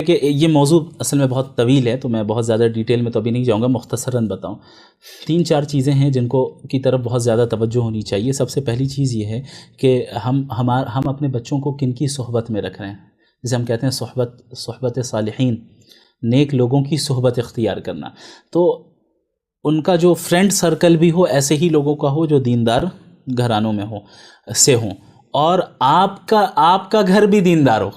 کہ یہ موضوع اصل میں بہت طویل ہے، تو میں بہت زیادہ ڈیٹیل میں تو ابھی نہیں جاؤں گا، مختصراً بتاؤں۔ 3-4 چیزیں ہیں جن کی طرف بہت زیادہ توجہ ہونی چاہیے۔ سب سے پہلی چیز یہ ہے کہ ہم اپنے بچوں کو کن کی صحبت میں رکھ رہے ہیں، جسے ہم کہتے ہیں صحبت صالحین، نیک لوگوں کی صحبت اختیار کرنا۔ تو ان کا جو فرینڈ سرکل بھی ہو ایسے ہی لوگوں کا ہو جو دیندار گھرانوں میں ہوں، اور آپ کا گھر بھی دیندار ہو۔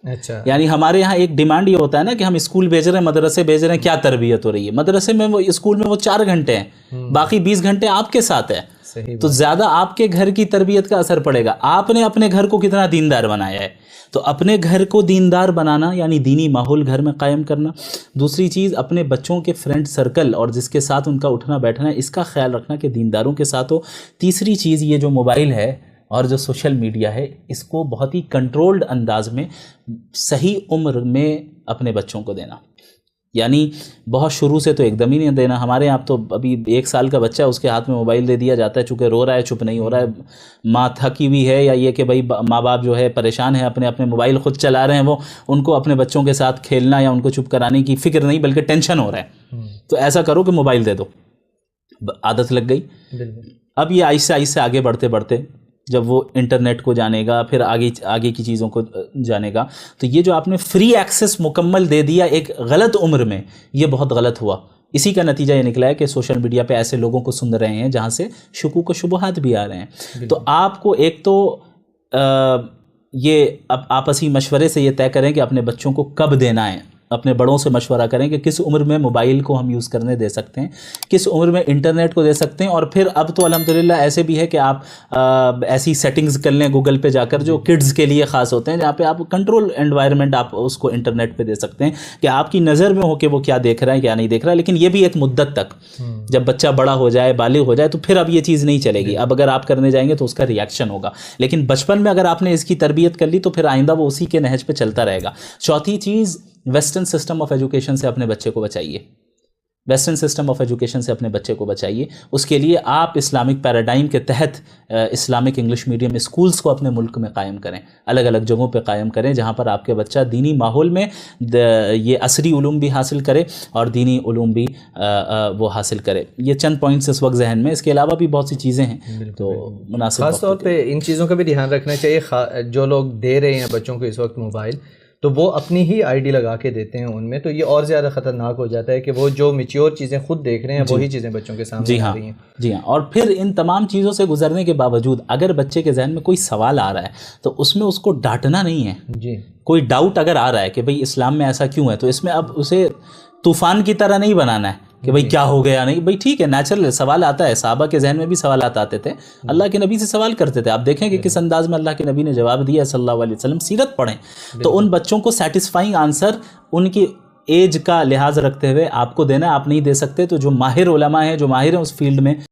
اچھا، یعنی ہمارے یہاں ایک ڈیمانڈ یہ ہوتا ہے نا کہ ہم اسکول بھیج رہے ہیں، مدرسے بھیج رہے ہیں، کیا تربیت ہو رہی ہے؟ مدرسے میں اسکول میں وہ 4 گھنٹے ہیں، باقی 20 گھنٹے آپ کے ساتھ ہے، تو زیادہ آپ کے گھر کی تربیت کا اثر پڑے گا۔ آپ نے اپنے گھر کو کتنا دیندار بنایا ہے، تو اپنے گھر کو دیندار بنانا یعنی دینی ماحول گھر میں قائم کرنا۔ دوسری چیز، اپنے بچوں کے فرینڈ سرکل اور جس کے ساتھ ان کا اٹھنا بیٹھنا ہے، اس کا خیال رکھنا کہ دینداروں کے ساتھ ہو۔ تیسری چیز، یہ جو موبائل ہے اور جو سوشل میڈیا ہے، اس کو بہت ہی کنٹرولڈ انداز میں صحیح عمر میں اپنے بچوں کو دینا، یعنی بہت شروع سے تو ایک دم ہی نہیں دینا۔ ہمارے یہاں تو ابھی 1 سال کا بچہ ہے، اس کے ہاتھ میں موبائل دے دیا جاتا ہے، چونکہ رو رہا ہے، چپ نہیں ہو رہا ہے، ماں تھکی ہوئی ہے، یا یہ کہ بھائی ماں باپ جو ہے پریشان ہیں، اپنے موبائل خود چلا رہے ہیں، وہ ان کو اپنے بچوں کے ساتھ کھیلنا یا ان کو چپ کرانے کی فکر نہیں، بلکہ ٹینشن ہو رہا ہے۔ تو ایسا کرو کہ موبائل دے دو، عادت لگ گئی۔ اب یہ آہستہ آہستہ آگے بڑھتے بڑھتے جب وہ انٹرنیٹ کو جانے گا، پھر آگے کی چیزوں کو جانے گا، تو یہ جو آپ نے فری ایکسس مکمل دے دیا ایک غلط عمر میں، یہ بہت غلط ہوا۔ اسی کا نتیجہ یہ نکلا ہے کہ سوشل میڈیا پہ ایسے لوگوں کو سن رہے ہیں جہاں سے شکوک و شبہات بھی آ رہے ہیں۔ تو آپ کو ایک تو یہ آپسی مشورے سے یہ طے کریں کہ اپنے بچوں کو کب دینا ہے، اپنے بڑوں سے مشورہ کریں کہ کس عمر میں موبائل کو ہم یوز کرنے دے سکتے ہیں، کس عمر میں انٹرنیٹ کو دے سکتے ہیں۔ اور پھر اب تو الحمدللہ ایسے بھی ہے کہ آپ ایسی سیٹنگز کر لیں گوگل پہ جا کر جو کڈز کے لیے خاص ہوتے ہیں، جہاں پہ آپ کنٹرول انوائرمنٹ آپ اس کو انٹرنیٹ پہ دے سکتے ہیں کہ آپ کی نظر میں ہو کہ وہ کیا دیکھ رہا ہے کیا نہیں دیکھ رہا ہے۔ لیکن یہ بھی ایک مدت تک، جب بچہ بڑا ہو جائے، بالغ ہو جائے، تو پھر اب یہ چیز نہیں چلے گی۔ اب اگر آپ کرنے جائیں گے تو اس کا ریئیکشن ہوگا، لیکن بچپن میں اگر آپ نے اس کی تربیت کر لی تو پھر آئندہ وہ اسی کے نہج پہ چلتا رہے گا۔ چوتھی چیز، ویسٹرن سسٹم آف ایجوکیشن سے اپنے بچے کو بچائیے، ویسٹرن سسٹم آف ایجوکیشن سے اپنے بچے کو بچائیے۔ اس کے لیے آپ اسلامک پیراڈائم کے تحت اسلامک انگلش میڈیم اسکولز کو اپنے ملک میں قائم کریں، الگ الگ جگہوں پہ قائم کریں، جہاں پر آپ کے بچہ دینی ماحول میں یہ عصری علوم بھی حاصل کرے اور دینی علوم بھی وہ حاصل کرے۔ یہ چند پوائنٹس اس وقت ذہن میں، اس کے علاوہ بھی بہت سی چیزیں ہیں، تو مناسب خاص طور پہ ان چیزوں کا بھی دھیان رکھنا چاہیے۔ جو لوگ دے رہے ہیں بچوں کو اس وقت موبائل، تو وہ اپنی ہی آئی ڈی لگا کے دیتے ہیں ان میں، تو یہ اور زیادہ خطرناک ہو جاتا ہے کہ وہ جو میچیور چیزیں خود دیکھ رہے ہیں وہی چیزیں بچوں کے سامنے آ رہی ہیں۔ جی ہاں، اور پھر ان تمام چیزوں سے گزرنے کے باوجود اگر بچے کے ذہن میں کوئی سوال آ رہا ہے تو اس میں اس کو ڈانٹنا نہیں ہے۔ جی، کوئی ڈاؤٹ اگر آ رہا ہے کہ بھئی اسلام میں ایسا کیوں ہے، تو اس میں اب اسے طوفان کی طرح نہیں بنانا ہے کہ بھئی کیا ہو گیا، نہیں، بھئی ٹھیک ہے، نیچرل سوال آتا ہے، صحابہ کے ذہن میں بھی سوالات آتے تھے، اللہ کے نبی سے سوال کرتے تھے۔ آپ دیکھیں کہ کس انداز میں اللہ کے نبی نے جواب دیا صلی اللہ علیہ وسلم، سیرت پڑھیں تو ان بچوں کو سیٹسفائنگ آنسر ان کی ایج کا لحاظ رکھتے ہوئے آپ کو دینا ہے۔ آپ نہیں دے سکتے تو جو ماہر علماء ہیں، جو ماہر ہیں اس فیلڈ میں،